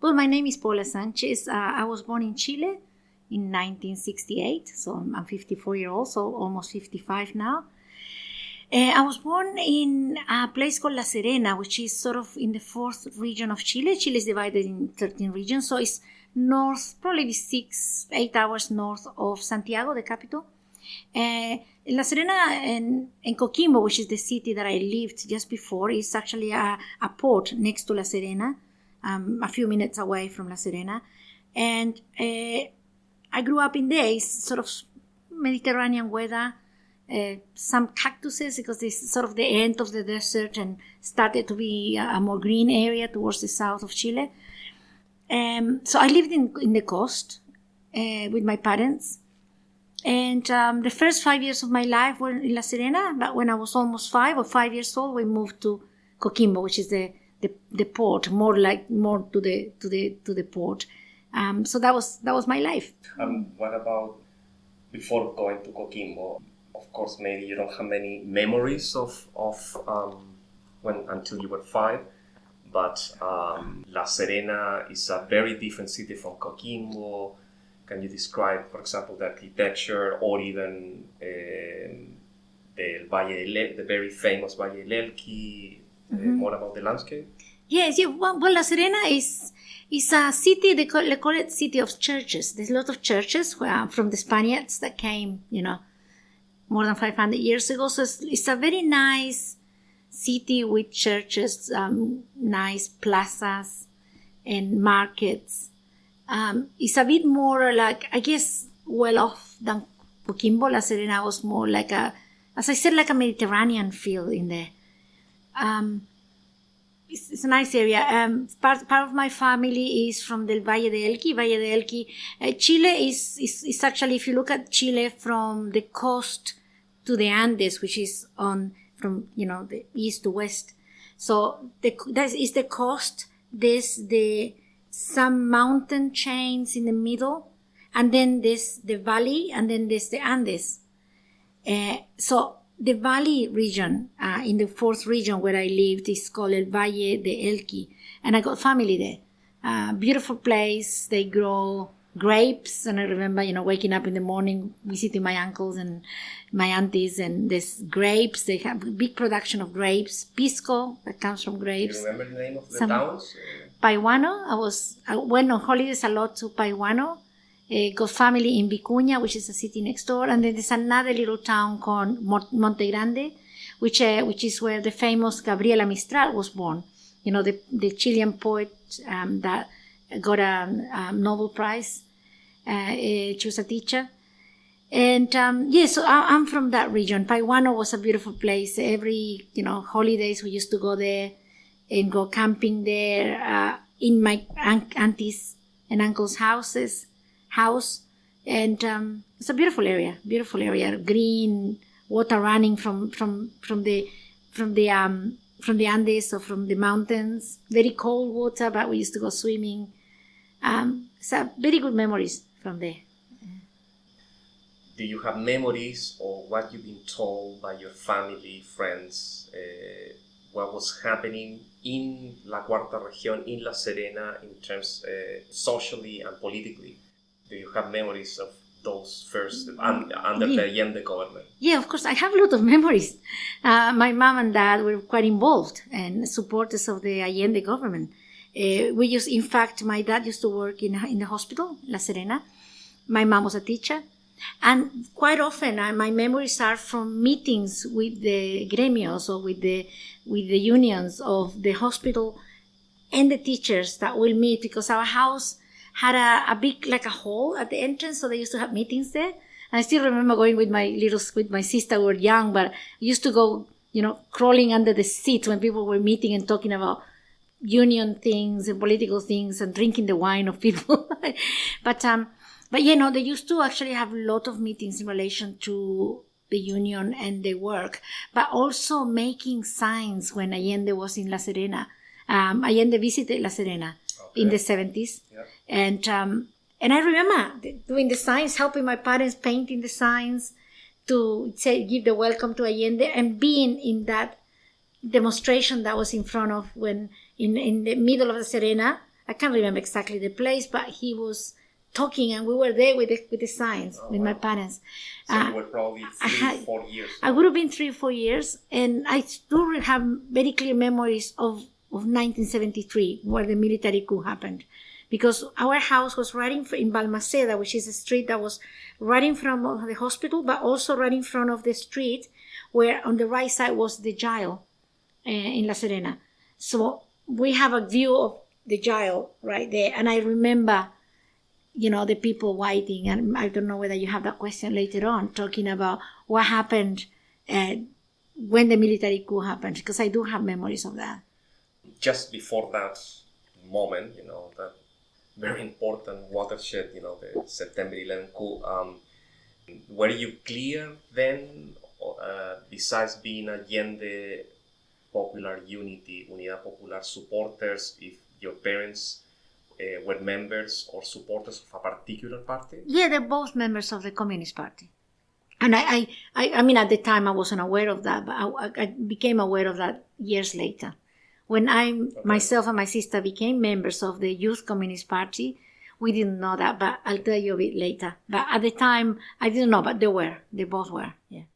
Well, my name is Paula Sánchez. I was born in Chile in 1968, so I'm 54 years old, so almost 55 now. I was born in a place called La Serena, which is sort of in the 4th region of Chile. Chile is divided in 13 regions, so it's north, probably 6-8 hours north of Santiago, the capital. La Serena and Coquimbo, which is the city that I lived just before, is actually a port next to La Serena, a few minutes away from La Serena. And I grew up in there. It's sort of Mediterranean weather, some cactuses because it's sort of the end of the desert and started to be a more green area towards the south of Chile. So I lived in the coast with my parents. And the first 5 years of my life were in La Serena, but when I was almost 5 years old, we moved to Coquimbo, which is the port, more to the port. So that was my life. What about before going to Coquimbo? Of course, maybe you don't have many memories of when until you were 5, but La Serena is a very different city from Coquimbo. Can you describe, for example, the architecture or even the very famous Valle del Elqui, more about the landscape? Yes. Well, La Serena is a city, they call it city of churches. There's a lot of churches from the Spaniards that came, more than 500 years ago. So it's a very nice city with churches, nice plazas and markets. It's a bit more like, I guess, well-off than Coquimbo. La Serena was more like as I said, like a Mediterranean feel in there. It's a nice area. Part of my family is from the Valle de Elqui. Valle de Elqui. Chile is actually, if you look at Chile from the coast to the Andes, which is from the east to west. So that is the coast. There's some mountain chains in the middle, and then there's the valley, and then there's the Andes. So the valley region, in the 4th region where I lived, is called El Valle de Elqui, and I got family there. Beautiful place. They grow grapes, and I remember, waking up in the morning, visiting my uncles and my aunties, and there's grapes. They have a big production of grapes, pisco that comes from grapes. Do you remember the name of the towns? Paihuano. I went on holidays a lot to Paihuano. Got family in Vicuña, which is a city next door, and then there's another little town called Monte Grande, which is where the famous Gabriela Mistral was born. The Chilean poet that got a Nobel Prize. She was a teacher. And so I'm from that region. Paihuano was a beautiful place. Every holidays we used to go there and go camping there in my aunties and uncles' house, and it's a beautiful area, green water running from the Andes or from the mountains. Very cold water, but we used to go swimming. So very good memories from there. Do you have memories or what you've been told by your family, friends, what was happening in La Cuarta Región, in La Serena, in terms socially and politically? Do you have memories of those first under the Allende government? Yeah, of course. I have a lot of memories. My mom and dad were quite involved and supporters of the Allende government. In fact, my dad used to work in the hospital, La Serena. My mom was a teacher. And quite often, my memories are from meetings with the gremios or with the unions of the hospital and the teachers that will meet, because our house had a big, like a hall at the entrance, so they used to have meetings there. And I still remember going with my sister. We were young, but we used to go, crawling under the seats when people were meeting and talking about union things and political things and drinking the wine of people. But they used to actually have a lot of meetings in relation to the union and the work, but also making signs when Allende was in La Serena. Allende visited La Serena in the 70s. Yeah. And I remember doing the signs, helping my parents painting the signs to give the welcome to Allende, and being in that demonstration that was in front of in the middle of La Serena. I can't remember exactly the place, but he was talking, and we were there with the signs with my parents. So you were probably 4 years. I would have been 3 or 4 years, and I do have very clear memories of 1973, where the military coup happened. Because our house was right in Balmaceda, which is a street that was right in front of the hospital, but also right in front of the street where on the right side was the jail in La Serena. So we have a view of the jail right there. And I remember, the people waiting, and I don't know whether you have that question later on, talking about what happened when the military coup happened, because I do have memories of that. Just before that moment, that very important watershed, the September 11 coup, were you clear then, besides being Allende Popular Unity, Unidad Popular supporters, if your parents were members or supporters of a particular party? Yeah, they're both members of the Communist Party. And I mean, at the time I wasn't aware of that, but I became aware of that years later. When myself and my sister became members of the Youth Communist Party, we didn't know that, but I'll tell you a bit later. But at the time, I didn't know, but they both were, yeah.